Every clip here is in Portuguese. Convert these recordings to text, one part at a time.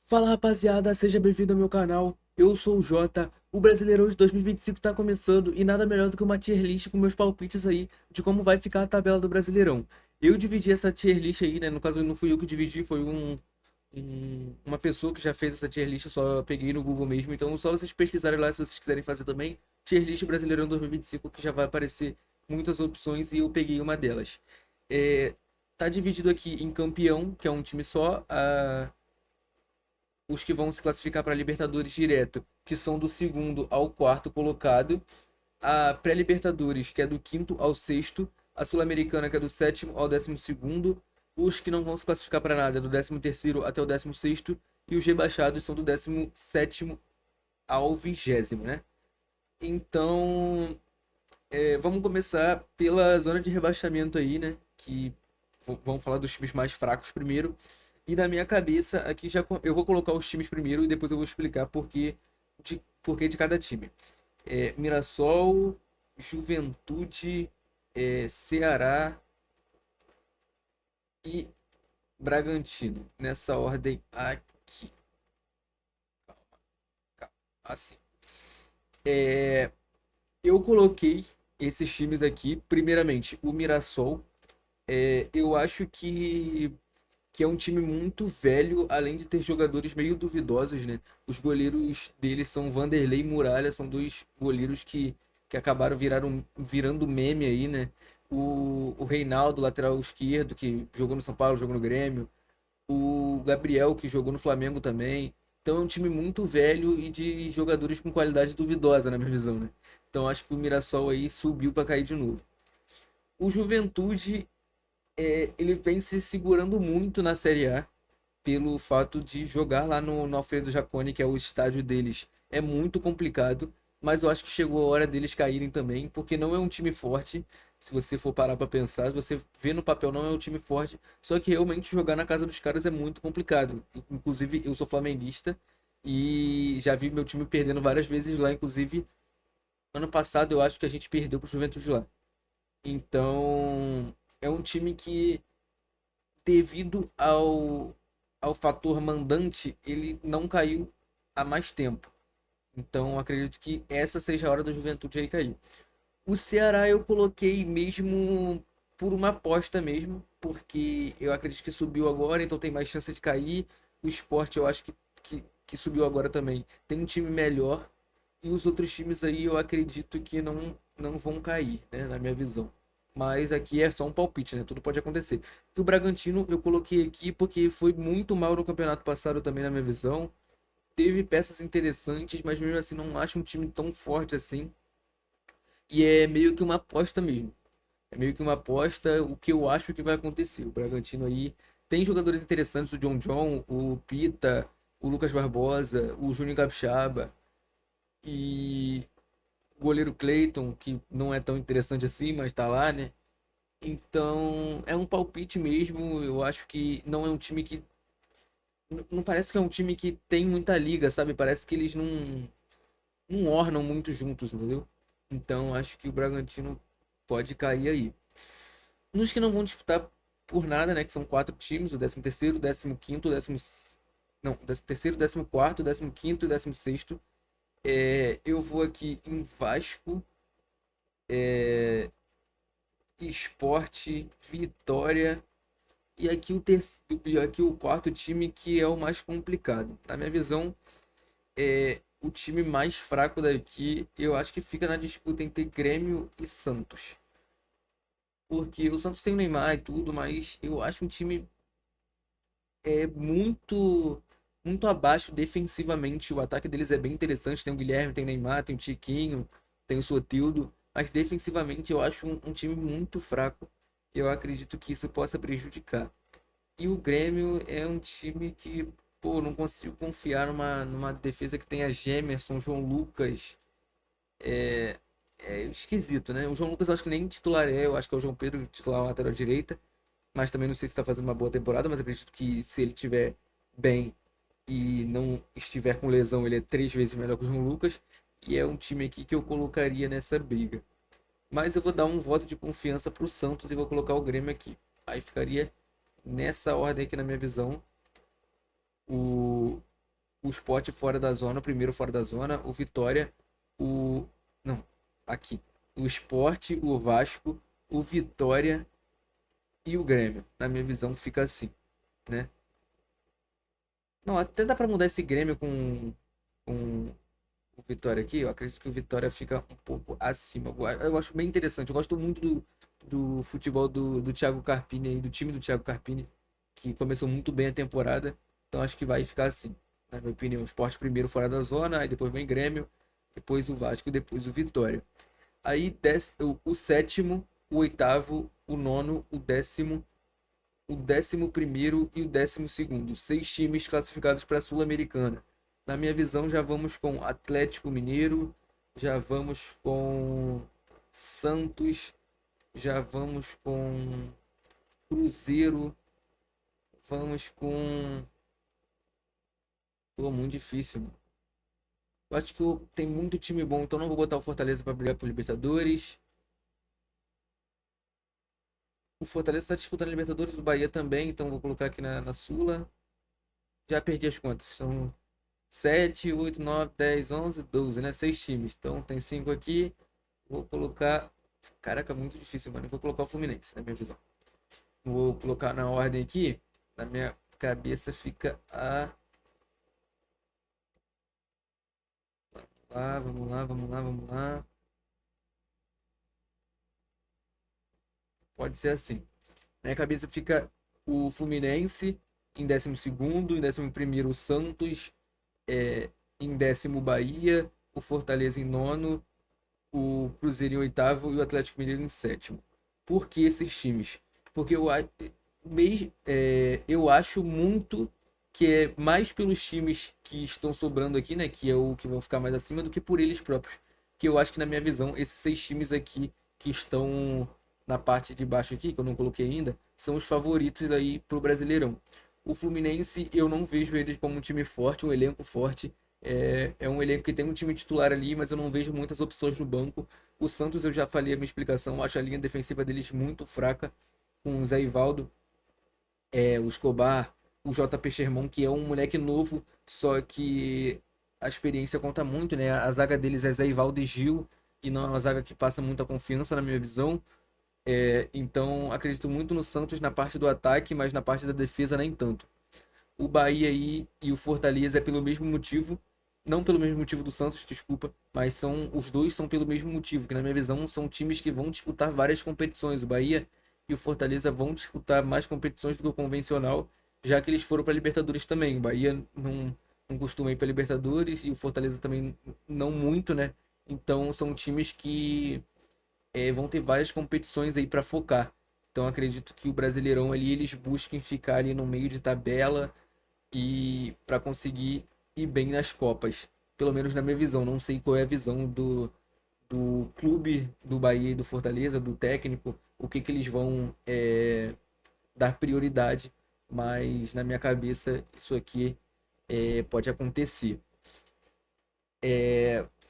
Fala rapaziada, seja bem-vindo ao meu canal. Eu sou o Jota. O Brasileirão de 2025 tá começando e nada melhor do que uma tier list com meus palpites aí de como vai ficar a tabela do Brasileirão. Eu dividi essa tier list aí, né? No caso, não fui eu que dividi, foi uma pessoa que já fez essa tier list. Eu só peguei no Google mesmo. Então, só vocês pesquisarem lá se vocês quiserem fazer também. Tier list Brasileirão 2025, que já vai aparecer muitas opções e eu peguei uma delas. É, tá dividido aqui em campeão, que é um time só. Os que vão se classificar para a Libertadores direto, que são do segundo ao quarto colocado, a pré-Libertadores, que é do quinto ao sexto, a Sul-Americana, que é do sétimo ao 12º, os que não vão se classificar para nada, do 13º até o 16º, e os rebaixados são do 17º ao 20º, né? Então, vamos começar pela zona de rebaixamento aí, né? Que vamos falar dos times mais fracos primeiro. E na minha cabeça, aqui já eu vou colocar os times primeiro e depois eu vou explicar por que de cada time. Mirassol, Juventude, Ceará e Bragantino. Nessa ordem aqui. Assim. É, eu coloquei esses times aqui. Primeiramente, o Mirassol. Eu acho que é um time muito velho, além de ter jogadores meio duvidosos, né? Os goleiros deles são Vanderlei e Muralha, são dois goleiros que acabaram virando meme aí, né? O Reinaldo, lateral esquerdo, que jogou no São Paulo, jogou no Grêmio. O Gabriel, que jogou no Flamengo também. Então é um time muito velho e de jogadores com qualidade duvidosa, na minha visão, né? Então acho que o Mirassol aí subiu para cair de novo. O Juventude, ele vem se segurando muito na Série A pelo fato de jogar lá no Alfredo Jaconi, que é o estádio deles. É muito complicado, mas eu acho que chegou a hora deles caírem também, porque não é um time forte. Se você for parar para pensar, se você vê no papel, não é um time forte. Só que realmente jogar na casa dos caras é muito complicado. Inclusive, eu sou flamenguista e já vi meu time perdendo várias vezes lá. Inclusive, ano passado eu acho que a gente perdeu pro Juventude lá. Então, é um time que, devido ao fator mandante, ele não caiu há mais tempo. Então acredito que essa seja a hora da Juventude aí cair. O Ceará eu coloquei mesmo por uma aposta mesmo, porque eu acredito que subiu agora, então tem mais chance de cair. O Sport eu acho que subiu agora também. Tem um time melhor. E os outros times aí eu acredito que não vão cair, né, na minha visão. Mas aqui é só um palpite, né? Tudo pode acontecer. E o Bragantino eu coloquei aqui porque foi muito mal no campeonato passado também, na minha visão. Teve peças interessantes, mas mesmo assim não acho um time tão forte assim. E é meio que uma aposta mesmo. É meio que uma aposta o que eu acho que vai acontecer. O Bragantino aí tem jogadores interessantes, o John, o Pita, o Lucas Barbosa, o Júnior Capixaba e o goleiro Clayton, que não é tão interessante assim, mas tá lá, né? Então, é um palpite mesmo. Eu acho que não é um time que. Não parece que é um time que tem muita liga, sabe? Parece que eles não ornam muito juntos, entendeu? Então, acho que o Bragantino pode cair aí. Nos que não vão disputar por nada, né? Que são quatro times: o 13º, o 15º, o décimo. Não, o 13º, 14º, o 15º e o 16º. Eu vou aqui em Vasco, Esporte, Vitória. E aqui o quarto time que é o mais complicado. Na minha visão, o time mais fraco daqui, eu acho que fica na disputa entre Grêmio e Santos. Porque o Santos tem o Neymar e tudo, mas eu acho um time muito abaixo defensivamente. O ataque deles é bem interessante. Tem o Guilherme, tem o Neymar, tem o Tiquinho, tem o Sotildo. Mas defensivamente eu acho um time muito fraco. E eu acredito que isso possa prejudicar. E o Grêmio é um time que, pô, não consigo confiar numa defesa que tenha Gemerson, João Lucas. É esquisito, né? O João Lucas eu acho que nem titular eu acho que é o João Pedro titular na lateral direita. Mas também não sei se está fazendo uma boa temporada, mas acredito que se ele estiver bem e não estiver com lesão, ele é três vezes melhor que o João Lucas. E é um time aqui que eu colocaria nessa briga. Mas eu vou dar um voto de confiança pro Santos e vou colocar o Grêmio aqui. Aí ficaria nessa ordem aqui na minha visão. o Sport fora da zona, o primeiro fora da zona, o Vitória, o. Não, aqui. O Sport, o Vasco, o Vitória e o Grêmio. Na minha visão, fica assim, né? Não, até dá pra mudar esse Grêmio com o Vitória aqui. Eu acredito que o Vitória fica um pouco acima. Eu acho bem interessante. Eu gosto muito do futebol do Thiago Carpini aí, do time do Thiago Carpini, que começou muito bem a temporada. Então acho que vai ficar assim, na minha opinião. O Sport primeiro fora da zona, aí depois vem Grêmio, depois o Vasco e depois o Vitória. Aí desce o sétimo, o oitavo, o nono, o 11º e o 12º. 6 times classificados para a Sul-Americana. Na minha visão, já vamos com Atlético Mineiro, já vamos com Santos, já vamos com Cruzeiro, vamos com. Pô, muito difícil, mano. Eu acho que tem muito time bom, então não vou botar o Fortaleza para brigar por Libertadores. O Fortaleza está disputando a Libertadores, o Bahia também, então vou colocar aqui na Sula. Já perdi as contas, são 7, 8, 9, 10, 11, 12, né? 6 times. Então tem 5 aqui. Vou colocar. Caraca, muito difícil, mano. Eu vou colocar o Fluminense, na minha visão. Vou colocar na ordem aqui. Na minha cabeça fica a. Vamos lá, vamos lá, vamos lá. Pode ser assim. Na minha cabeça fica o Fluminense em 12º, em 11º o Santos, em 10º o Bahia, o Fortaleza em nono, o Cruzeiro em oitavo e o Atlético Mineiro em sétimo. Por que esses times? Porque eu acho muito que é mais pelos times que estão sobrando aqui, né? Que é o que vão ficar mais acima do que por eles próprios. Que eu acho que, na minha visão, esses 6 times aqui que estão na parte de baixo aqui, que eu não coloquei ainda, são os favoritos aí pro Brasileirão. O Fluminense, eu não vejo ele como um time forte, um elenco forte. É um elenco que tem um time titular ali, mas eu não vejo muitas opções no banco. O Santos, eu já falei a minha explicação, acho a linha defensiva deles muito fraca, com o Zé Ivaldo, o Escobar, o JP Sherman, que é um moleque novo, só que a experiência conta muito, né? A zaga deles é Zé Ivaldo e Gil, e não é uma zaga que passa muita confiança, na minha visão. Então, acredito muito no Santos na parte do ataque, mas na parte da defesa nem tanto. O Bahia aí e o Fortaleza é pelo mesmo motivo, não pelo mesmo motivo do Santos, desculpa, mas os dois são pelo mesmo motivo, que na minha visão são times que vão disputar várias competições. O Bahia e o Fortaleza vão disputar mais competições do que o convencional, já que eles foram para a Libertadores também. O Bahia não costuma ir para a Libertadores e o Fortaleza também não muito, né? Então são times que vão ter várias competições aí para focar. Então acredito que o Brasileirão ali eles busquem ficar ali no meio de tabela e para conseguir ir bem nas Copas. Pelo menos na minha visão. Não sei qual é a visão do clube do Bahia e do Fortaleza, do técnico, o que eles vão dar prioridade, mas na minha cabeça isso aqui pode acontecer.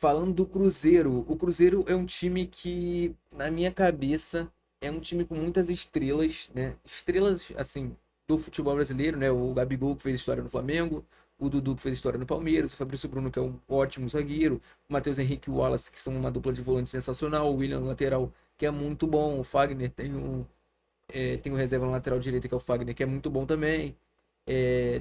Falando do Cruzeiro, o Cruzeiro é um time que, na minha cabeça, é um time com muitas estrelas, né? Estrelas, assim, do futebol brasileiro, né? O Gabigol, que fez história no Flamengo, o Dudu, que fez história no Palmeiras, o Fabrício Bruno, que é um ótimo zagueiro, o Matheus Henrique e o Wallace, que são uma dupla de volante sensacional, o William, lateral, que é muito bom, o Fagner tem um reserva na lateral direita, que é o Fagner, que é muito bom também.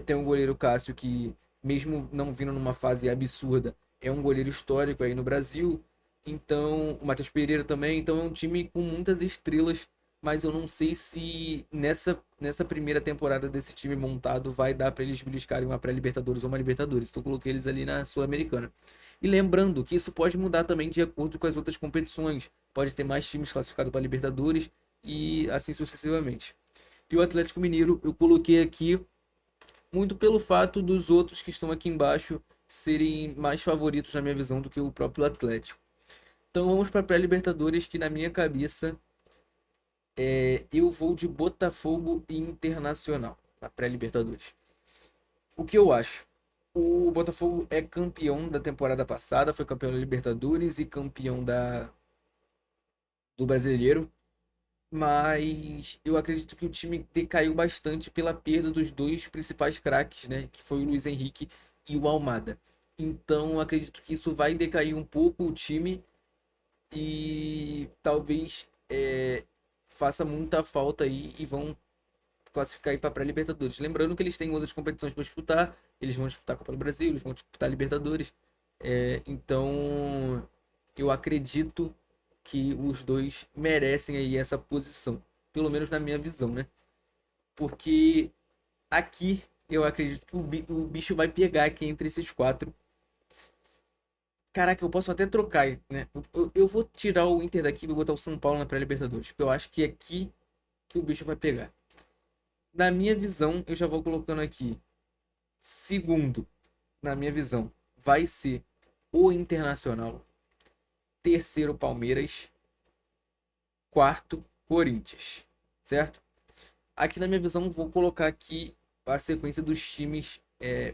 Tem o goleiro Cássio, que, mesmo não vindo numa fase absurda, é um goleiro histórico aí no Brasil. Então, o Matheus Pereira também. Então, é um time com muitas estrelas, mas eu não sei se nessa primeira temporada desse time montado vai dar para eles beliscarem uma pré-Libertadores ou uma Libertadores. Então, eu coloquei eles ali na Sul-Americana. E lembrando que isso pode mudar também de acordo com as outras competições. Pode ter mais times classificados para Libertadores e assim sucessivamente. E o Atlético Mineiro eu coloquei aqui muito pelo fato dos outros que estão aqui embaixo serem mais favoritos na minha visão do que o próprio Atlético. Então vamos para a pré-Libertadores, que na minha cabeça eu vou de Botafogo e Internacional na pré-Libertadores. O que eu acho? O Botafogo é campeão da temporada passada, foi campeão da Libertadores e campeão do Brasileiro, mas eu acredito que o time decaiu bastante pela perda dos dois principais craques, né? Que foi o Luiz Henrique e o Almada. Então, acredito que isso vai decair um pouco o time e talvez faça muita falta aí e vão classificar aí para pré-Libertadores. Lembrando que eles têm outras competições para disputar, eles vão disputar a Copa do Brasil, eles vão disputar a Libertadores. Então, eu acredito que os dois merecem aí essa posição, pelo menos na minha visão, né? Porque aqui eu acredito que o bicho vai pegar aqui entre esses quatro. Caraca, eu posso até trocar, né? Eu vou tirar o Inter daqui e vou botar o São Paulo na pré-Libertadores, porque eu acho que é aqui que o bicho vai pegar. Na minha visão, eu já vou colocando aqui. Segundo, na minha visão, vai ser o Internacional. Terceiro, Palmeiras. Quarto, Corinthians. Certo? Aqui na minha visão, vou colocar aqui a sequência dos times.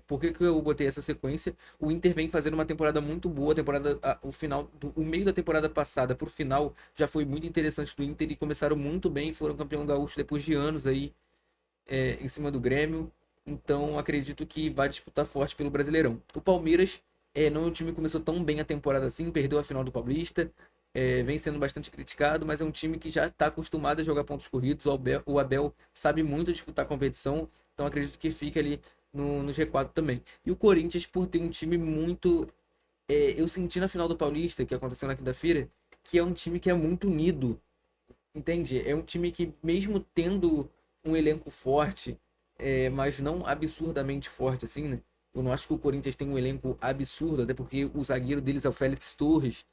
Por que que eu botei essa sequência? O Inter vem fazendo uma temporada muito boa. O meio da temporada passada pro final já foi muito interessante do Inter e começaram muito bem. Foram campeão gaúcho depois de anos aí em cima do Grêmio. Então acredito que vai disputar forte pelo Brasileirão. O Palmeiras não é um time que começou tão bem a temporada assim, perdeu a final do Paulista, vem sendo bastante criticado, mas é um time que já está acostumado a jogar pontos corridos. O Abel sabe muito disputar competição, então acredito que fica ali no G4 também. E o Corinthians, por ter um time muito. Eu senti na final do Paulista, que aconteceu na quinta-feira, que é um time que é muito unido. Entende? É um time que, mesmo tendo um elenco forte, mas não absurdamente forte assim, né? Eu não acho que o Corinthians tem um elenco absurdo, até porque o zagueiro deles é o Félix Torres,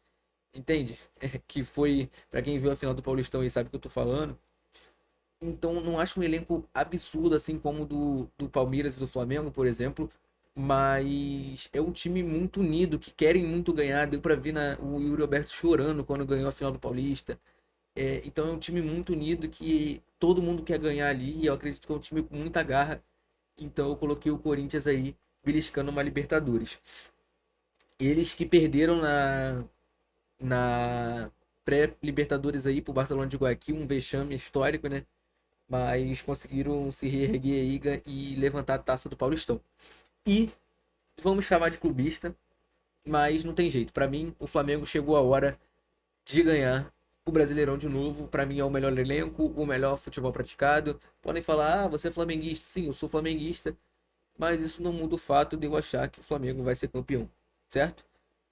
entende? Que foi, pra quem viu a final do Paulistão e sabe o que eu tô falando. Então, não acho um elenco absurdo assim como o do Palmeiras e do Flamengo, por exemplo. Mas é um time muito unido, que querem muito ganhar. Deu pra ver o Yuri Alberto chorando quando ganhou a final do Paulista. Então é um time muito unido que todo mundo quer ganhar ali. E eu acredito que é um time com muita garra. Então eu coloquei o Corinthians aí beliscando uma Libertadores. Eles que perderam na pré-Libertadores aí pro Barcelona de Guayaquil, um vexame histórico, né? Mas conseguiram se reerguer aí e levantar a taça do Paulistão. E vamos chamar de clubista, mas não tem jeito. Para mim, o Flamengo chegou a hora de ganhar o Brasileirão de novo. Para mim é o melhor elenco, o melhor futebol praticado. Podem falar, você é flamenguista? Sim, eu sou flamenguista, mas isso não muda o fato de eu achar que o Flamengo vai ser campeão, certo?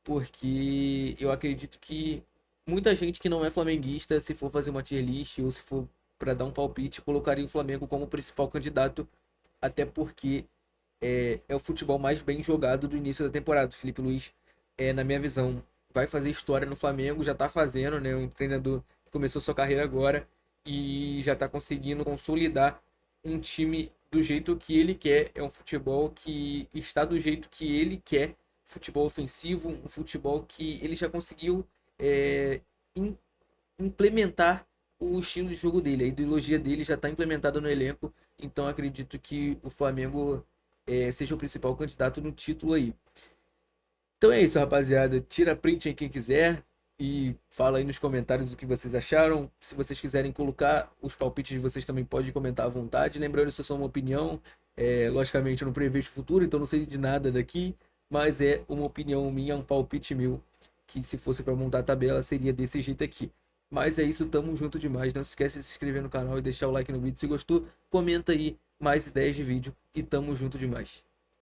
Porque eu acredito que muita gente que não é flamenguista, se for fazer uma tier list ou se for para dar um palpite, colocaria o Flamengo como o principal candidato, até porque é o futebol mais bem jogado do início da temporada. O Felipe Luiz, na minha visão, vai fazer história no Flamengo, já tá fazendo, né? Um treinador que começou sua carreira agora e já tá conseguindo consolidar um time do jeito que ele quer. É um futebol que está do jeito que ele quer, futebol ofensivo, um futebol que ele já conseguiu é, im- implementar o estilo de jogo dele, a ideologia dele já está implementada no elenco, então acredito que o Flamengo seja o principal candidato no título aí. Então é isso, rapaziada. Tira print aí quem quiser e fala aí nos comentários o que vocês acharam. Se vocês quiserem colocar os palpites de vocês também pode comentar à vontade. Lembrando, isso é só uma opinião. Logicamente eu não prevejo o futuro, então não sei de nada daqui, mas é uma opinião minha, um palpite meu, que se fosse para montar a tabela seria desse jeito aqui. Mas é isso, tamo junto demais. Não se esquece de se inscrever no canal e deixar o like no vídeo. Se gostou, comenta aí mais ideias de vídeo e tamo junto demais.